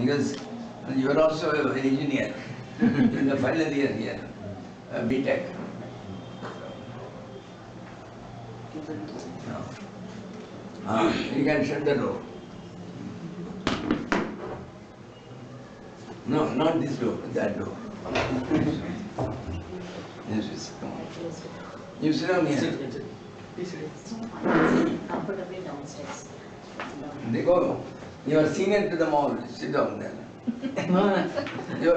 because you are also an engineer in the final year here, B.Tech. You can shut the door. No, not this door, that door. Yes, come on. You sit down here. Comfortably downstairs. Dekho, you are senior to them all. Sit down there. You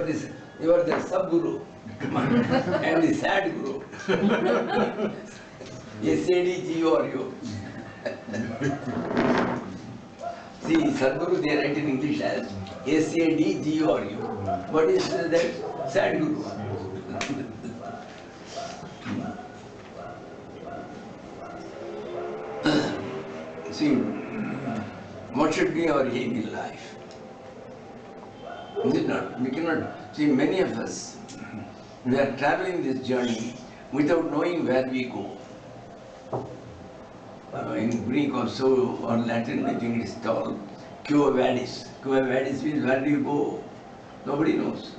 are the sub-guru and the sad guru. SADGU. See, Sadguru they write in English as SADGU. What is that? Sad guru. See, what should be our aim in life? Is it not? We cannot see many of us. We are traveling this journey without knowing where we go. In Greek also or Latin, I think it's called Quo Vadis. Quo Vadis means where do you go? Nobody knows.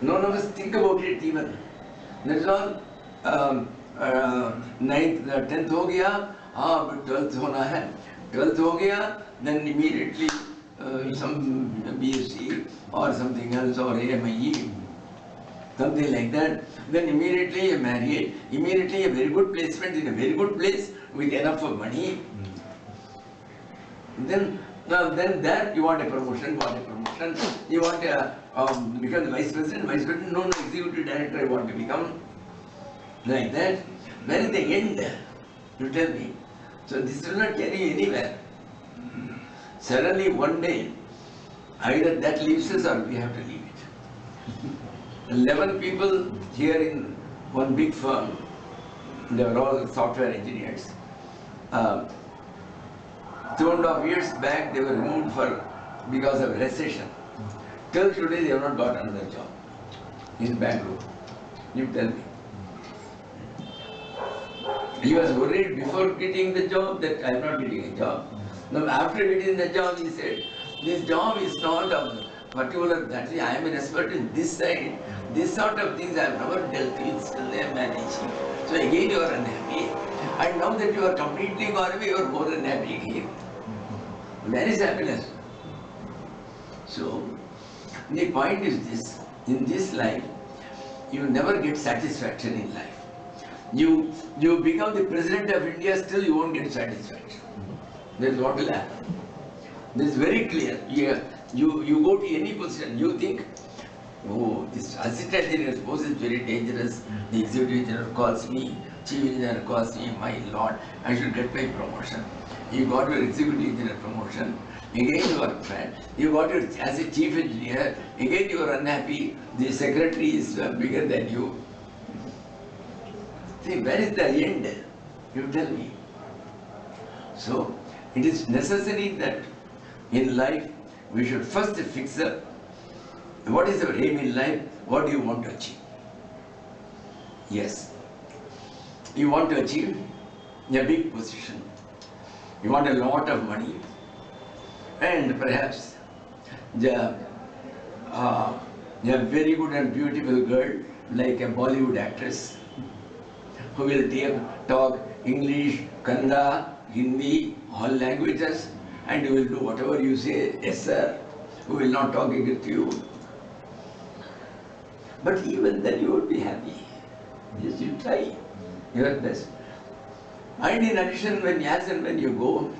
None of us think about it even. That's all. 9th, 10th हो गया, हाँ but 12th होना है. 12th हो गया, then immediately some BSc or something else or AMIE, something like that. Then immediately you marry, immediately a very good placement in a very good place with enough of money. Then there you want a promotion, you want to become the vice president, no, executive director I want to become. Like that. Where is the end? You tell me. So this will not carry you anywhere. Suddenly one day, either that leaves us or we have to leave it. 11 people here in one big firm, they were all software engineers. 2.5 years back they were removed because of recession. Till today they have not got another job in Bangalore. You tell me. He was worried before getting the job that I am not getting a job. Now after getting the job he said, this job is not of particular that I am an expert in this side. This sort of things I have never dealt with, still I am managing. So again you are unhappy. And now that you are completely gone away, you are more unhappy again. Where is happiness? So the point is this, in this life, you never get satisfaction in life. You become the President of India, still you won't get satisfaction. That's what will happen. This is very clear. You go to any position, you think, oh, this assistant engineer post is very dangerous. The executive engineer calls me, chief engineer calls me, my lord, I should get my promotion. You got your executive engineer promotion. Again you are fat. You got your, as a chief engineer, again you are unhappy. The secretary is bigger than you. See, where is the end? You tell me. So, it is necessary that in life we should first fix up what is our aim in life, what do you want to achieve? Yes, you want to achieve a big position, you want a lot of money, and perhaps a very good and beautiful girl like a Bollywood actress who will talk English, Kannada, Hindi, all languages, and you will do whatever you say, yes sir, who will not talk against you. But even then you would be happy. Yes, you try your best. And in addition, as and when you go,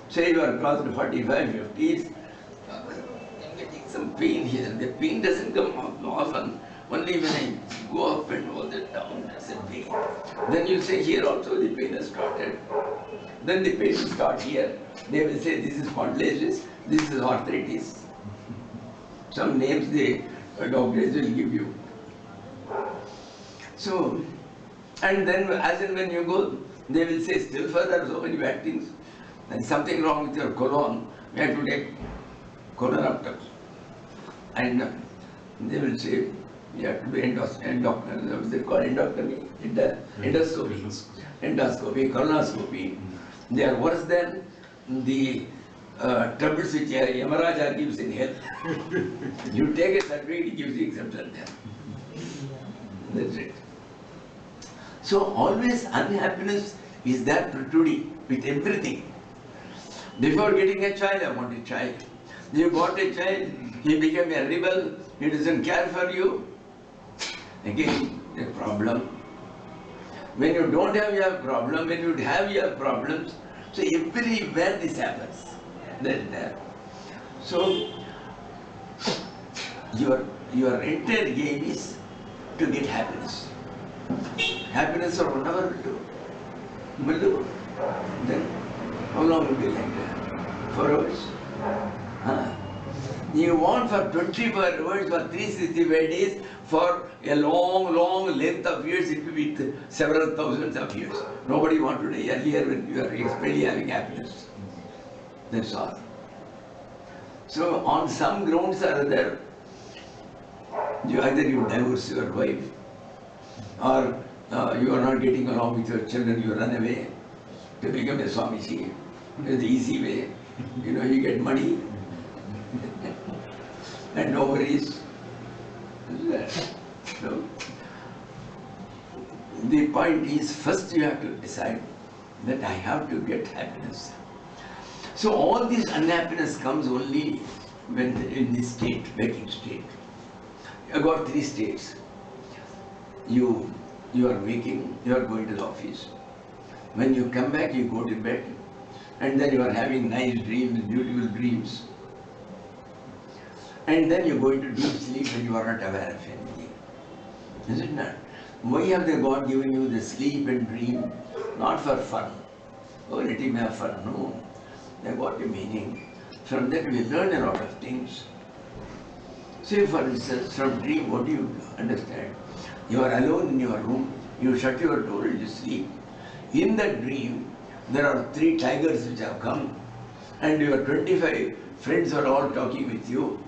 say you are crossed 45, 50s, I'm getting some pain here. The pain doesn't come often. Only when I go up and all the down, there's a pain. Then you say here also the pain has started. Then the pain will start here. They will say this is spondylosis, this is arthritis. Some names the doctors will give you. So, and then as and when you go, they will say still further so many bad things. And something wrong with your colon, you have to take colonoptomy. And they will say, you have to do endoscopy, they call endoscopy, endoscopy, colonoscopy. They are worse than the troubles which Yamaraja gives in health. You take a certificate, he gives you exemption there. That's it. So always unhappiness is there protruding with everything. Before getting a child, I want a child. You got a child, he became a rebel, he doesn't care for you. Again, a problem. When you don't have your problem, when you have your problems, so everywhere this happens. That's there. So your entire game is to get happiness. Happiness or whatever will do. Then how long will be like that? 4 hours? You want for 24 hours, for 365 days, for a long length of years, it will be several thousands of years. Nobody wants to die earlier when you are extremely having happiness. That's all. So on some grounds or other, either you divorce your wife, or you are not getting along with your children, you run away to become a Swamiji. It's the easy way. You get money and no worries. So, the point is, first you have to decide that I have to get happiness. So all this unhappiness comes only when in this state, waking state. I got 3 states. You are waking, you are going to the office. When you come back, you go to bed, and then you are having nice dreams, beautiful dreams. And then you go into deep sleep and you are not aware of anything. Is it not? Why have the God given you the sleep and dream? Not for fun. Oh, let him have fun. No. They got a meaning. From that we learn a lot of things. Say for instance, from dream, what do you understand? You are alone in your room, you shut your door, you sleep. In that dream, there are 3 tigers which have come, and your 25 friends are all talking with you.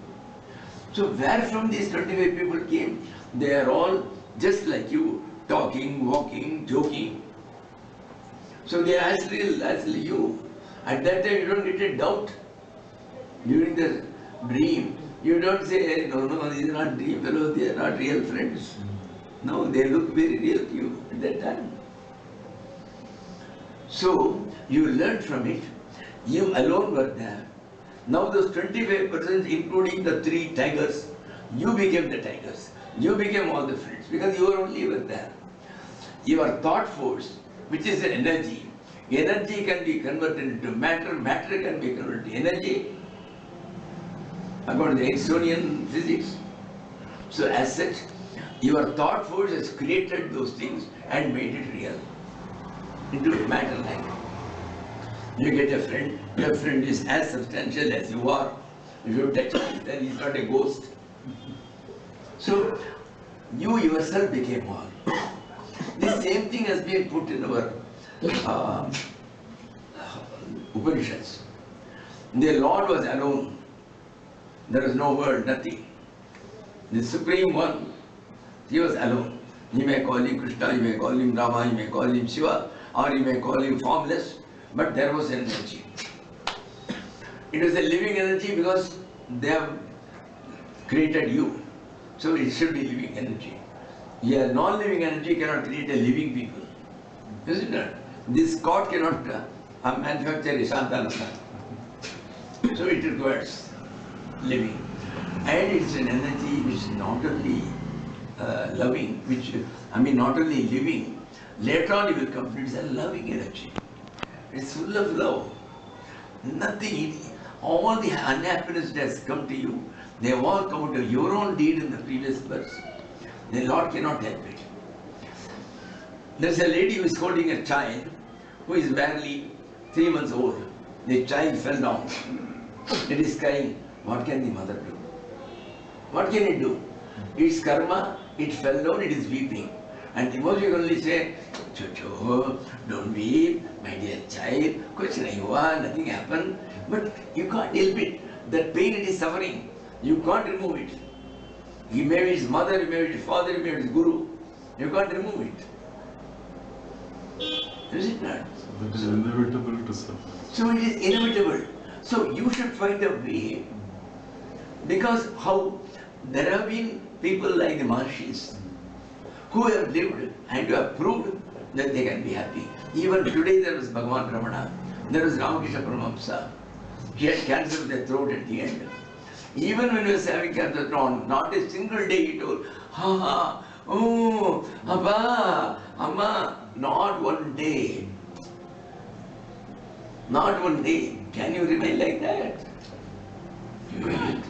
So where from these 25 people came? They are all just like you, talking, walking, joking. So they are as real as you. At that time you don't get a doubt. During the dream, you don't say, no, these are not dream fellows, they are not real friends. No, they look very real to you at that time. So you learned from it, you alone were there. Now those 25 persons, including the 3 tigers, you became the tigers. You became all the friends because you were only were there. Your thought force, which is an energy, energy can be converted into matter, matter can be converted to energy, according to the Einsteinian physics. So as such, your thought force has created those things and made it real into matter like. You get a friend, your friend is as substantial as you are. If you touch him, then he's not a ghost. So you yourself became all. The same thing has been put in our Upanishads. The Lord was alone. There was no word, nothing. The Supreme One, he was alone. You may call him Krishna, you may call him Rama, you may call him Shiva, or you may call him formless, but there was energy. It was a living energy because they have created you. So it should be living energy. Yeah, non-living energy cannot create a living people. Isn't it? This God cannot manufacture a Shantananda. So it requires living. And it's an energy which is not only loving, not only living, later on you will come to it as a loving energy. It's full of love. Nothing, all the unhappiness that has come to you, they have all come out of your own deed in the previous verse. The Lord cannot help it. There's a lady who is holding a child who is barely 3 months old. The child fell down. It is crying. What can the mother do? What can it do? It's karma, it fell down, it is weeping. And the most you can only say, Chocho, don't weep, my dear child, kuch nahi hua, nothing happened. But you can't help it. That pain it is suffering. You can't remove it. He may be his mother, he may be his father, he may be his guru. You can't remove it. Is it not? It is inevitable to suffer. So it is inevitable. So you should find a way, because how there have been people like the Maharshis who have lived and who have proved that they can be happy. Even today there was Bhagavan Ramana, there was Ramakrishna Paramahamsa. He had cancer of the throat at the end. Even when he was having cancer of the throat, not a single day he told, ha ha, oh, Abba, Amma, not one day. Not one day. Can you remain like that? You can't.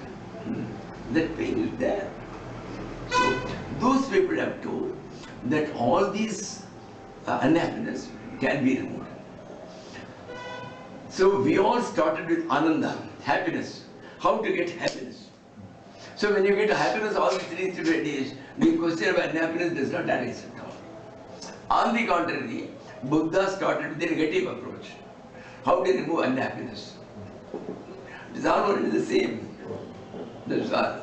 That pain is there. So, those people have told that all these unhappiness can be removed. So, we all started with Ananda, happiness. How to get happiness? So, when you get happiness, all the 3 days, the question of unhappiness does not arise at all. On the contrary, Buddha started with the negative approach. How to remove unhappiness? It is all one and the same. That's all.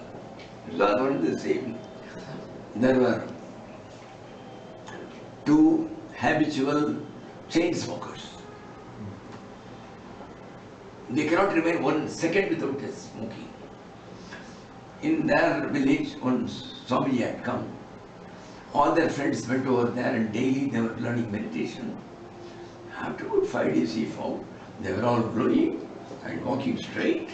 It is all one and the same. There were 2 habitual chain smokers. They cannot remain 1 second without smoking. In their village, one Swami had come. All their friends went over there and daily they were learning meditation. After about 5 days he found they were all glowing and walking straight.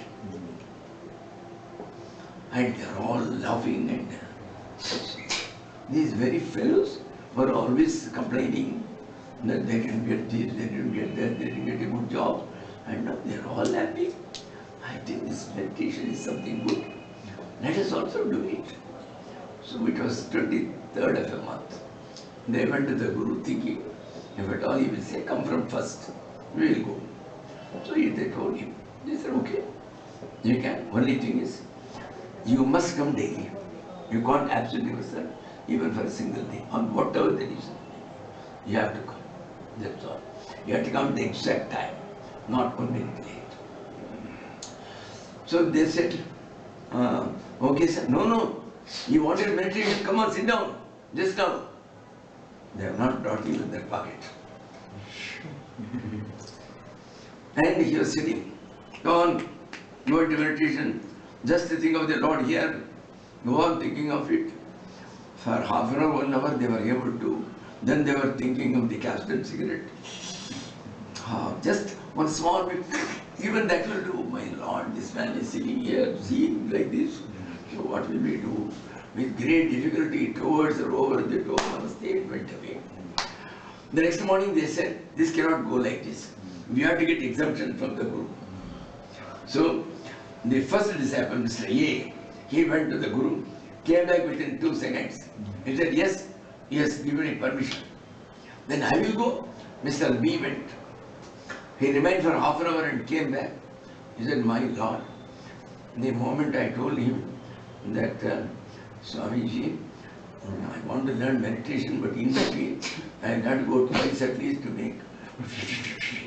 And they are all laughing, and these very fellows were always complaining that they didn't get this, they didn't get that, they didn't get a good job. And now they are all happy. I think this meditation is something good. Let us also do it. So it was 23rd of a month. They went to the Guru thinking, if at all he will say, come from first, we will go. So they told him, they said, okay, you can. Only thing is, you must come daily. You can't absent yourself even for a single day, on whatever the reason. You have to come. That's all. You have to come at the exact time, not 1 minute late. So they said, okay sir, no, you wanted meditation, come on, sit down, just now. They have not brought you in their pocket. And he was sitting, go on, go into meditation, just to think of the Lord here, go on thinking of it. For half an hour, 1 hour they were able to, then they were thinking of the Caston cigarette. Just one small bit, even that will do. My Lord, this man is sitting here, seeing like this. So what will we do? With great difficulty, towards or over the door, it went away. The next morning they said, this cannot go like this. We have to get exemption from the Guru. So the first disciple, Mr. A, he went to the Guru, came back within 2 seconds. He said, yes, he has given me permission. Then I will go. Mr. B went. He remained for half an hour and came back. He said, my Lord, the moment I told him that Swamiji, I want to learn meditation, but in between I have got to go twice at least to make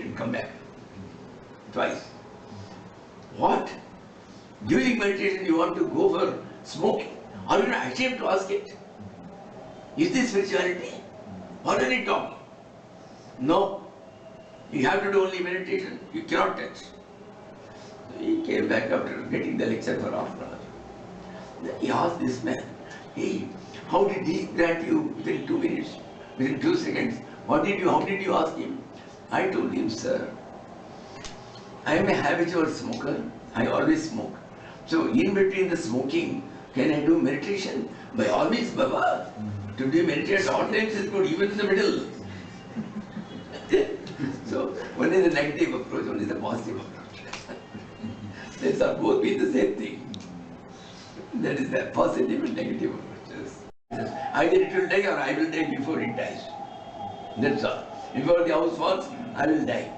and come back. Twice. What? During meditation you want to go for smoking? Are you not ashamed to ask it? Is this spirituality? What are you talking? No. You have to do only meditation. You cannot touch. So he came back after getting the lecture for half an hour. Then he asked this man, hey, how did he grant you within 2 minutes, within 2 seconds? How did you ask him? I told him, sir, I am a habitual smoker. I always smoke. So in between the smoking, can I do meditation? By all means, Baba. To do meditation at all times is good, even in the middle. So one is the negative approach, one is the positive approach. Let's not both be the same thing. That is the positive and negative approaches. Either it will die or I will die before it dies. That's all. Before the house falls, I will die.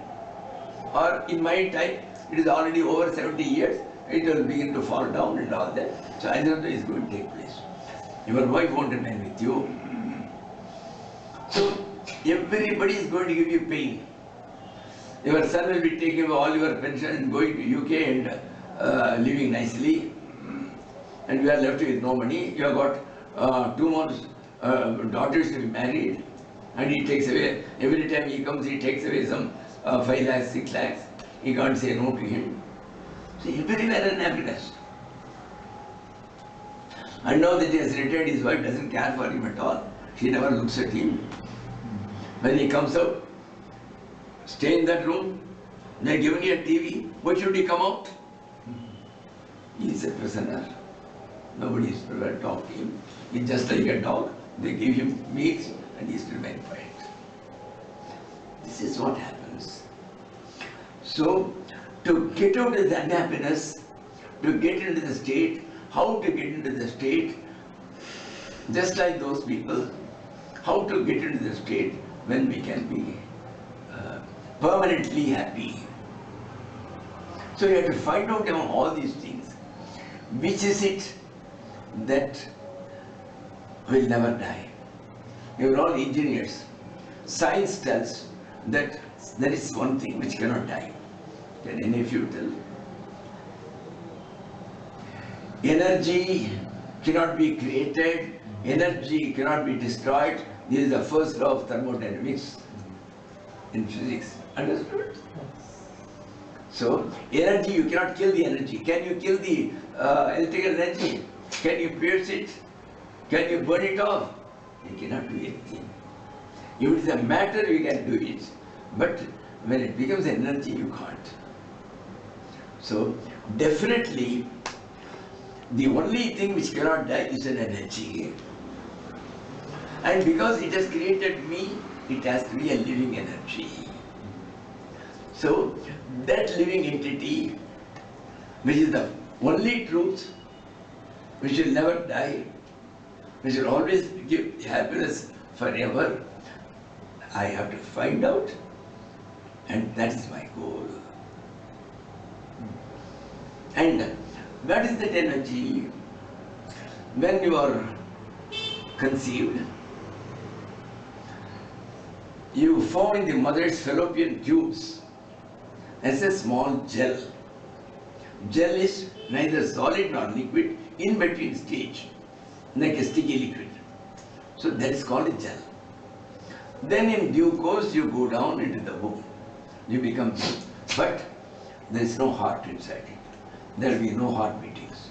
Or in my time, it is already over 70 years, it will begin to fall down and all that. So either way is going to take place. Your wife won't remain with you. So everybody is going to give you pain. Your son will be taking all your pension and going to UK and living nicely. And you are left with no money. You have got 2 more daughters to be married. And he takes away, every time he comes, he takes away some 5 lakhs, 6 lakhs. He can't say no to him. So everywhere unhappiness. And now that he has retired, his wife doesn't care for him at all. She never looks at him. When he comes out, stay in that room, they're giving you a TV, why should he come out? He is a prisoner. Nobody is prepared to talk to him. He's just like a dog. They give him meat and he is to remain quiet. This is what happens. So, to get out of the unhappiness, to get into the state, how to get into the state, just like those people, how to get into the state when we can be permanently happy. So you have to find out among all these things, which is it that will never die. You are all engineers. Science tells that there is one thing which cannot die. Can any of you tell? Energy cannot be created, energy cannot be destroyed. This is the first law of thermodynamics in physics. Understood? So, energy, you cannot kill the energy. Can you kill the electrical energy? Can you pierce it? Can you burn it off? You cannot do anything. If it is a matter, you can do it. But when it becomes energy, you can't. So, definitely, the only thing which cannot die is an energy. And because it has created me, it has to be a living energy. So, that living entity, which is the only truth, which will never die, which will always give happiness forever, I have to find out, and that is my goal. And what is that energy? When you are conceived, you form in the mother's fallopian tubes as a small gel. Gel is neither solid nor liquid, in between stage, like a sticky liquid. So that is called a gel. Then in due course you go down into the womb. You become, but there is no heart inside it. There will be no heart beatings.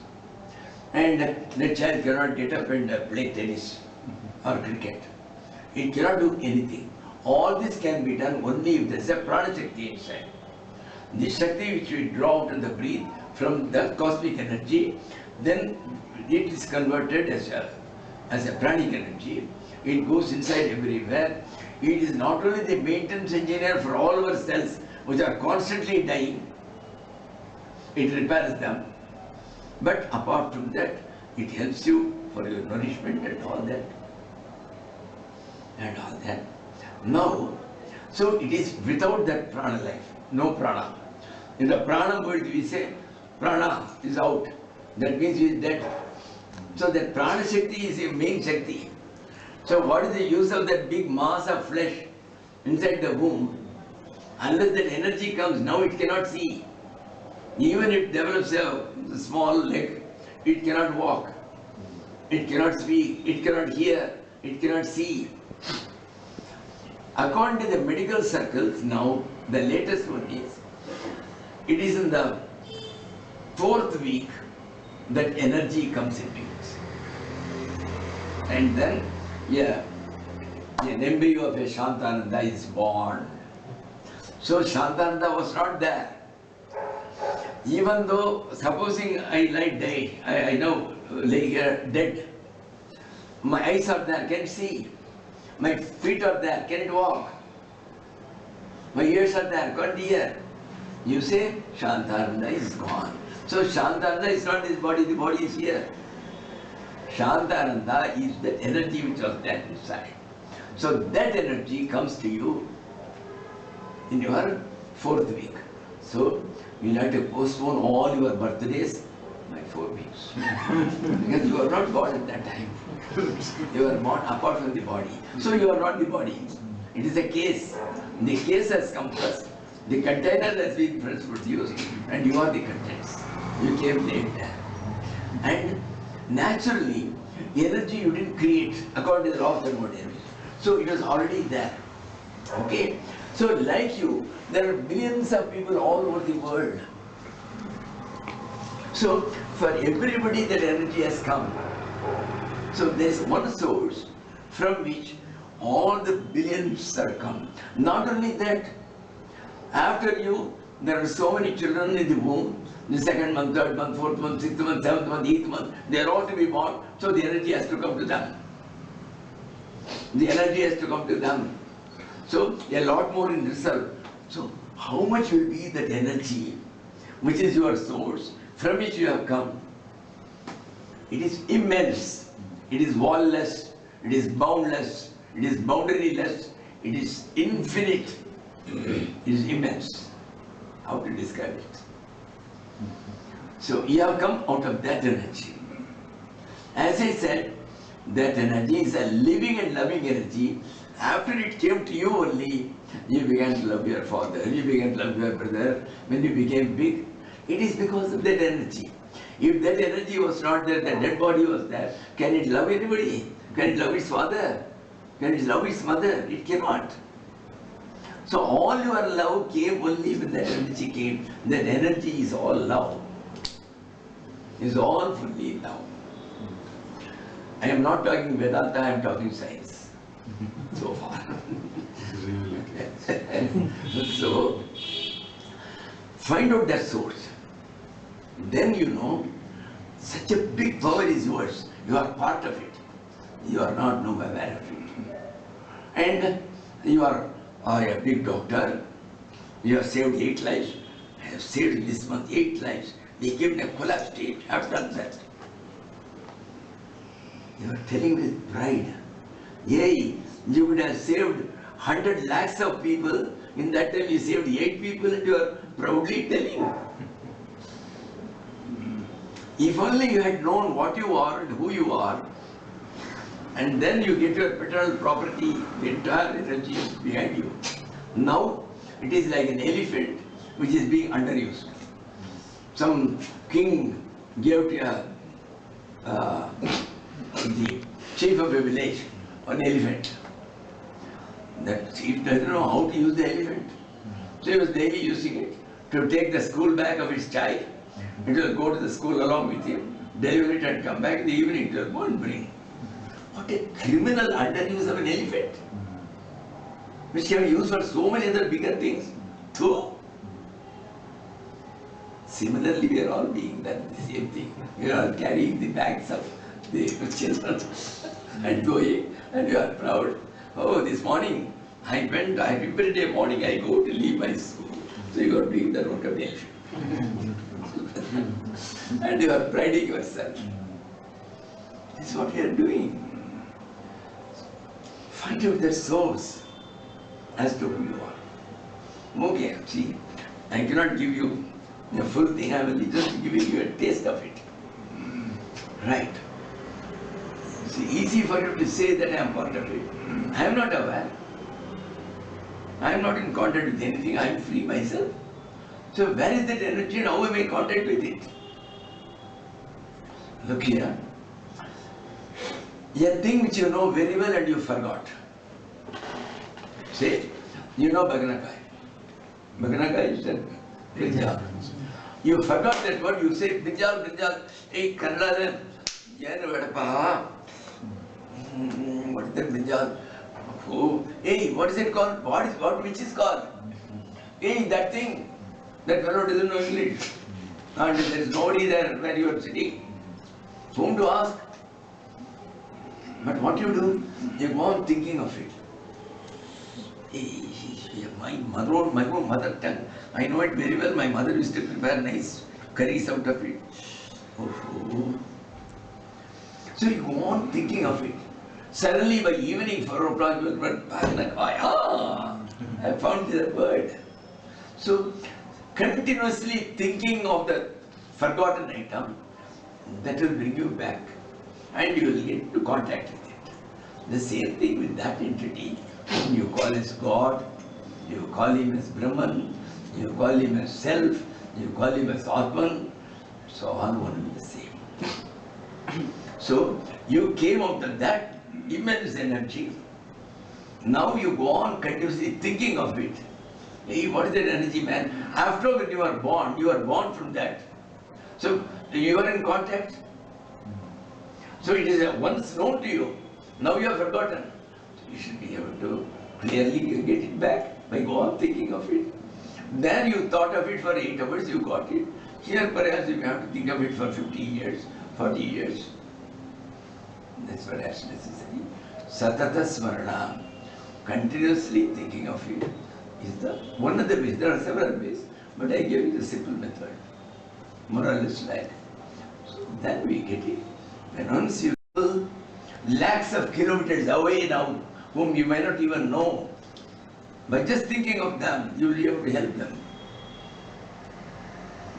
And the child cannot get up and play tennis or cricket. It cannot do anything. All this can be done only if there is a prana shakti inside. The shakti which we draw out in the breath from the cosmic energy, then it is converted as a pranic energy. It goes inside everywhere. It is not only the maintenance engineer for all our cells which are constantly dying, it repairs them. But apart from that, it helps you for your nourishment and all that. And all that. Now, so it is without that prana life, no prana. In the prana world we say, prana is out. That means he is dead. So that prana shakti is the main shakti. So what is the use of that big mass of flesh inside the womb? Unless that energy comes, now it cannot see. Even if it develops a small leg, it cannot walk. It cannot speak, it cannot hear, it cannot see. According to the medical circles now, the latest one is, it is in the 4th week that energy comes into it. And then, an embryo of a Shantananda is born. So Shantananda was not there. Even though, supposing I lie dead, I now lay here dead. My eyes are there, can see. My feet are there, can it walk? My ears are there, can't hear. You say, Shantananda is gone. So Shantananda is not this body, the body is here. Shantananda is the energy which was there inside. So that energy comes to you in your 4th week. So you have to postpone all your birthdays by 4 weeks. Because you are not born at that time. You are born apart from the body. So you are not the body. It is a case. The case has come first. The container has been first produced and you are the contents. You came later. And naturally, energy you didn't create according to the law of thermodynamics. So it was already there. Okay? So like you, there are billions of people all over the world. So for everybody that energy has come. So there is one source from which all the billions are come. Not only that, after you, there are so many children in the womb, the second month, third month, fourth month, sixth month, seventh month, eighth month, they are all to be born, so the energy has to come to them. The energy has to come to them. So a lot more in reserve. So how much will be that energy, which is your source, from which you have come? It is immense. It is wallless. It is boundless. It is boundaryless. It is infinite. It is immense. How to describe it? So you have come out of that energy. As I said, that energy is a living and loving energy. After it came to you only, you began to love your father, you began to love your brother. When you became big, it is because of that energy. If that energy was not there, that dead body was there, can it love anybody? Can it love its father? Can it love its mother? It cannot. So all your love came only when that energy came. That energy is all love. Is all fully love. I am not talking Vedanta, I am talking science. So far. So, find out that source. Then you know, such a big power is yours. You are part of it. You are not aware of it. And you are a big doctor. You have saved 8 lives. I have saved this month 8 lives. They came in a collapse state. I have done that. You are telling with pride. Yea, you would have saved 100 lakhs of people. In that time you saved 8 people and you are proudly telling. If only you had known what you are and who you are, and then you get your paternal property, the entire energy is behind you. Now it is like an elephant which is being underused. Some king gave to the chief of a village an elephant. That chief doesn't know how to use the elephant. So he was daily using it to take the school bag of his child. It will go to the school along with him, deliver it and come back in the evening. It will go and bring. What a criminal underuse of an elephant, which can be used for so many other bigger things too. Similarly, we are all being done the same thing. We are all carrying the bags of the children and going, and you are proud. Oh, this morning I went, every day morning I go to leave my school. So you are doing the road of the elephant. And you are priding yourself. This is what we are doing. Find out the source as to who you are. Okay, see, I cannot give you the full thing, I will be just giving you a taste of it. Right. It's easy for you to say that I am part of it. I am not aware. I am not in contact with anything, I am free myself. So where is that energy and how am I in contact with it? Look here. A thing which you know very well and you forgot. Say, you know Baganakai. Baganakai is that brinjal. You forgot that word, you say brinjal, brinjal. Hey, Kannada then, what is that brinjal? Oh, hey, what is it called? Which is called? Hey, that thing. That fellow doesn't know English. And there is nobody there where you are sitting. Whom to ask? But what you do, you go on thinking of it. Hey, my own mother tongue. I know it very well. My mother used to prepare nice curries out of it. Oh. So you go on thinking of it. Suddenly by evening 4 o'clock you will run back and I found the word. So continuously thinking of the forgotten item, that will bring you back and you will get into contact with it. The same thing with that entity, whom you call as God, you call him as Brahman, you call him as Self, you call him as Atman, so all one and the same. So you came out of that immense energy. Now you go on continuously thinking of it. Hey, what is that energy, man? After when you are born from that. So you are in contact. So it is once known to you. Now you have forgotten. You should be able to clearly get it back by go on thinking of it. There you thought of it for 8 hours, you got it. Here perhaps you have to think of it for 50 years, 40 years. That's perhaps necessary. Satata Smarana, continuously thinking of it, is the one of the ways. There are several ways, but I gave you the simple method. More or less like. So then we get it. When once you lakhs of kilometers away now, whom you may not even know, by just thinking of them, you will be able to help them.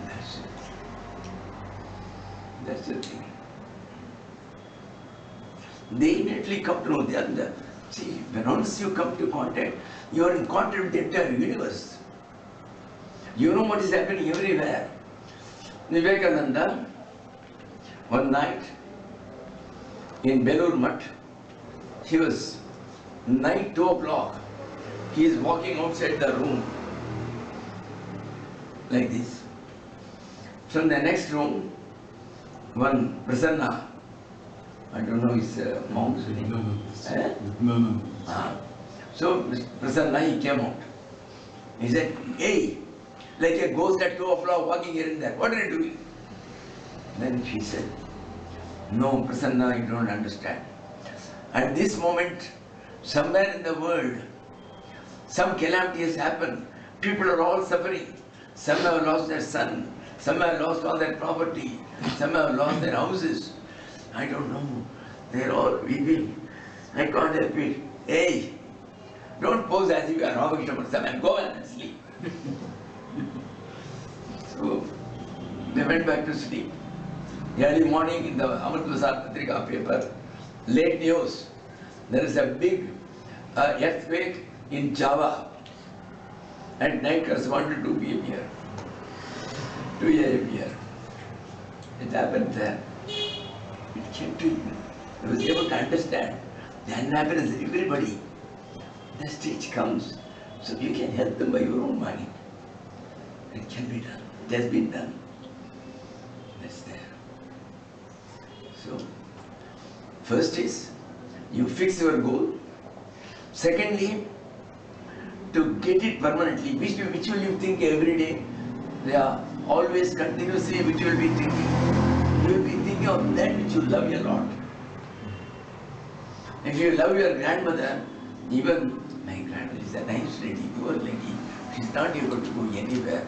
That's it. That's the thing. They immediately come to know the other. See, when once you come to contact, you are in contact with the entire universe. You know what is happening everywhere. Vivekananda, one night in Belur Mutt, he was night 2 o'clock. He is walking outside the room like this. From the next room, one Prasanna, I don't know his monk's name. So Prasanna, he came out. He said, hey, like a ghost at 2 o'clock walking here and there. What are you doing? Then she said, no, Prasanna, you don't understand. At this moment, somewhere in the world, some calamity has happened. People are all suffering. Some have lost their son. Some have lost all their property. Some have lost their houses. I don't know. They're all weeping. I can't help it. Hey, don't pose as if you are Ramakrishna Paramahamsa. Go and sleep. So they went back to sleep. Early morning in the Amrit Patrika paper, late news, there is a big earthquake in Java. At night corresponded to 2 p.m. here. 2 a.m. here. It happened there. It came to him. He was able to understand the unhappiness of everybody. The stage comes. So you can help them by your own mind. It can be done. It has been done. That's there. So, first is you fix your goal. Secondly, to get it permanently, which will you think every day? Yeah, always continuously, which you will be thinking. You will be thinking of that which you love a lot. If you love your grandmother, even my grandmother is a nice lady, poor lady, she's not able to go anywhere.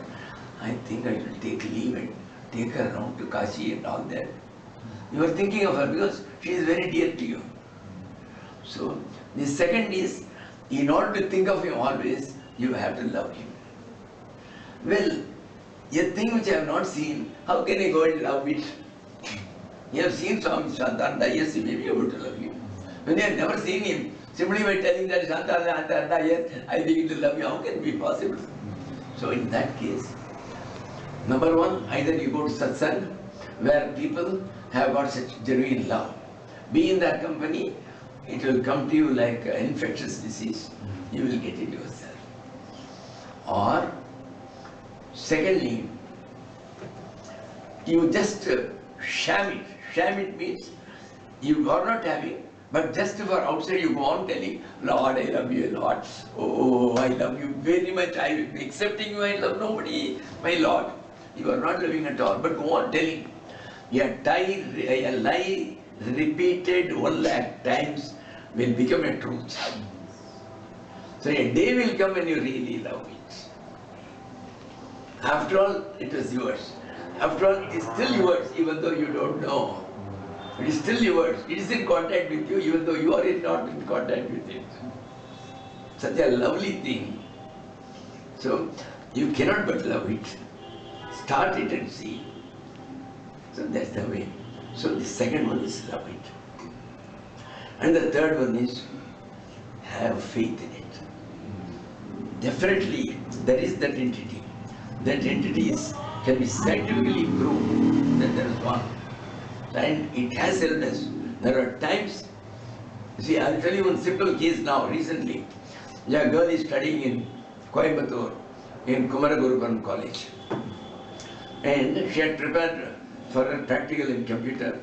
I think I will take leave and take her around to Kashi and all that. You are thinking of her because she is very dear to you. So, the second is, in order to think of him always, you have to love him. Well, a thing which I have not seen, how can I go and love it? You have seen Swami Shantananda, yes, you may be able to love him. When you have never seen him, simply by telling that Shantananda, yes, I begin to love you, how can it be possible? So in that case, number one, either you go to satsang, where people have got such genuine love. Be in that company, it will come to you like an infectious disease. You will get it yourself. Or, secondly, you just sham it. Sham it means you are not having, but just for outside you go on telling, Lord, I love you a lot. Oh, I love you very much. I will be accepting you. I love nobody. My Lord, you are not loving at all, but go on telling. A lie repeated 1 lakh times will become a truth. So a day will come when you really love it. After all, it was yours. After all, it is still yours, even though you don't know. It is still yours. It is in contact with you, even though you are not in contact with it. Such a lovely thing. So, you cannot but love it. Start it and see. So that's the way. So the second one is love it. And the third one is have faith in it. Definitely there is that entity. That entity can be scientifically proved that there is one. And it has helped us. There are times, see, I'll tell you one simple case now, recently. A girl is studying in Coimbatore, in Kumaraguru College. And she had prepared for her practical in computer,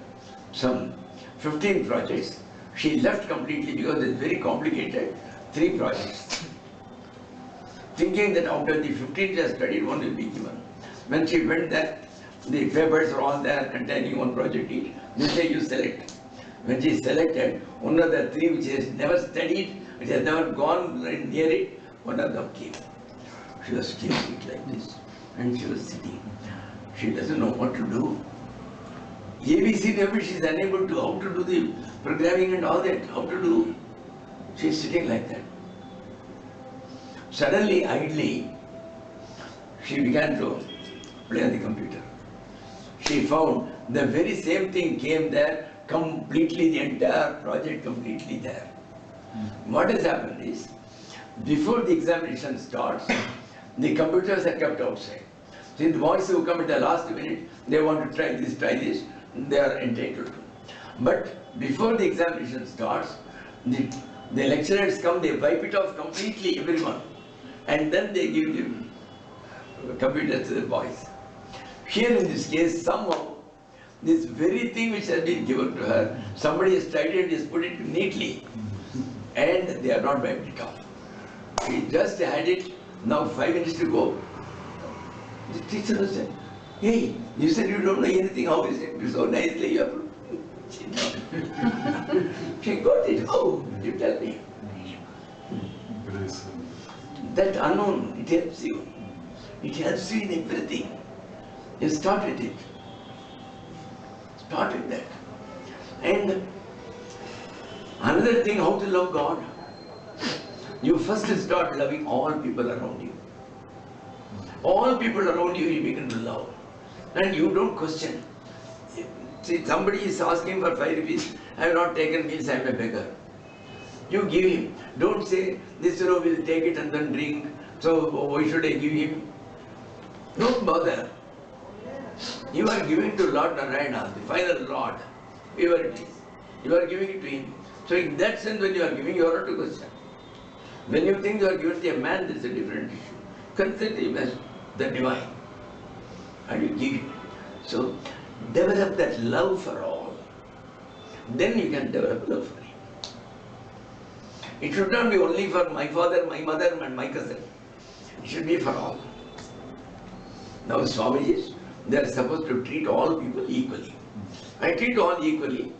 some 15 projects. She left completely because it's very complicated, 3 projects. Thinking that out of the 15 she has studied, one will be given. When she went there, the papers are all there containing one project each. They say you select. When she selected, one of the 3 which she has never studied, which has never gone near it, one of them came. She was keeping it like this, and she was sitting. She doesn't know what to do. ABC level, she is unable to, how to do the programming and all that, how to do. She is sitting like that. Suddenly, idly, she began to play on the computer. She found the very same thing came there, completely, the entire project completely there. What has happened is, before the examination starts, the computers are kept outside. So the boys who come at the last minute, they want to try this, they are entitled to. But before the examination starts, the lecturers come, they wipe it off completely, everyone. And then they give the computers to the boys. Here in this case, somehow, this very thing which has been given to her, somebody has tried it, has put it neatly, and they are not wiped it off. She just had it, now 5 minutes to go. The teacher said, hey, you said you don't know anything, how is it? So nicely you have she got it. Oh, you tell me. That unknown, it helps you. It helps you in everything. You start with it. Start with that. And another thing, how to love God. You first start loving all people around you. All people around you, you begin to love. And you don't question. See, somebody is asking for 5 rupees, I have not taken meals, I am a beggar. You give him. Don't say, this fellow will take it and then drink, so why should I give him? Don't bother. You are giving to Lord Narayana, the final Lord, whoever it is. You are giving it to him. So in that sense, when you are giving, you are not to question. When you think you are giving to a man, there is a different issue. Consider him as the divine. And you give it. So develop that love for all. Then you can develop love for him. It should not be only for my father, my mother and my cousin. It should be for all. Now Swamijis, they are supposed to treat all people equally. I treat all equally,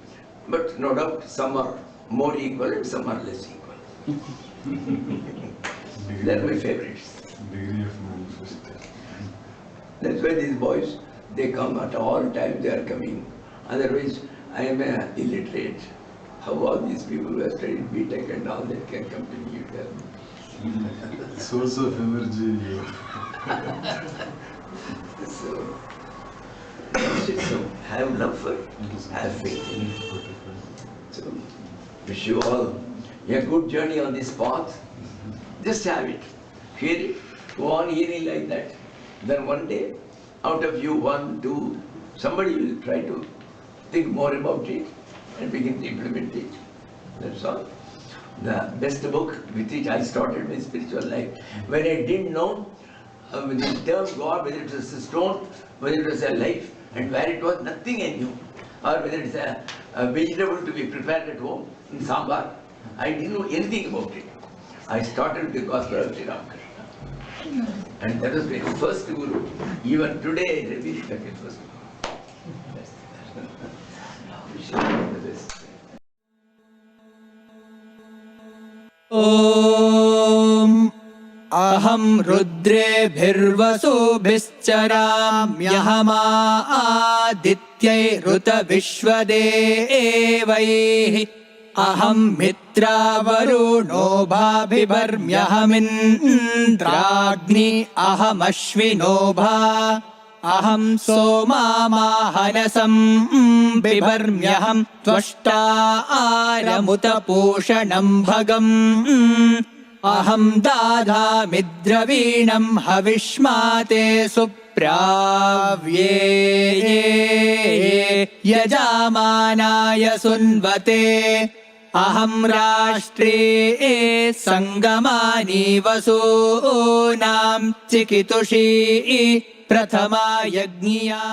but no doubt some are more equal and some are less equal. They are my favorites. Degree of manifestation. That's why these boys, they come at all times, they are coming. Otherwise, I am illiterate. How all these people who have studied B.Tech and all that can come to me? Source of energy. So have love for it, have faith in it. So wish you all a good journey on this path. Just have it, hear it, go on hearing like that. Then one day, out of you, 1, 2, somebody will try to think more about it and begin to implement it. That's all. The best book with which I started my spiritual life, when I didn't know the term God, whether it was a stone, whether it was a life, and where it was, nothing I knew. Or whether it's a vegetable to be prepared at home in sambar. I didn't know anything about it. I started with the Gospel of Sri Ramakrishna. And that was my first Guru. Even today I reveal it like my first Guru. Wish you all the best. Om Aham Rudrebhirvasubhischaramyahama Adityai Rutavishvadevaihi Aham Mitravaruno Bhabhivarmyahamindragni Aham Ashvinobha Aham Soma Mahanasam Bivarmyaham Tvashta Aramuta Poshanam Bhagam Aham Dadha Midravinam Havishmate Supravye Yajamanaya Sunvate Aham Rashtre Sangamani Vasunam Chikitushi Prathama Yagniya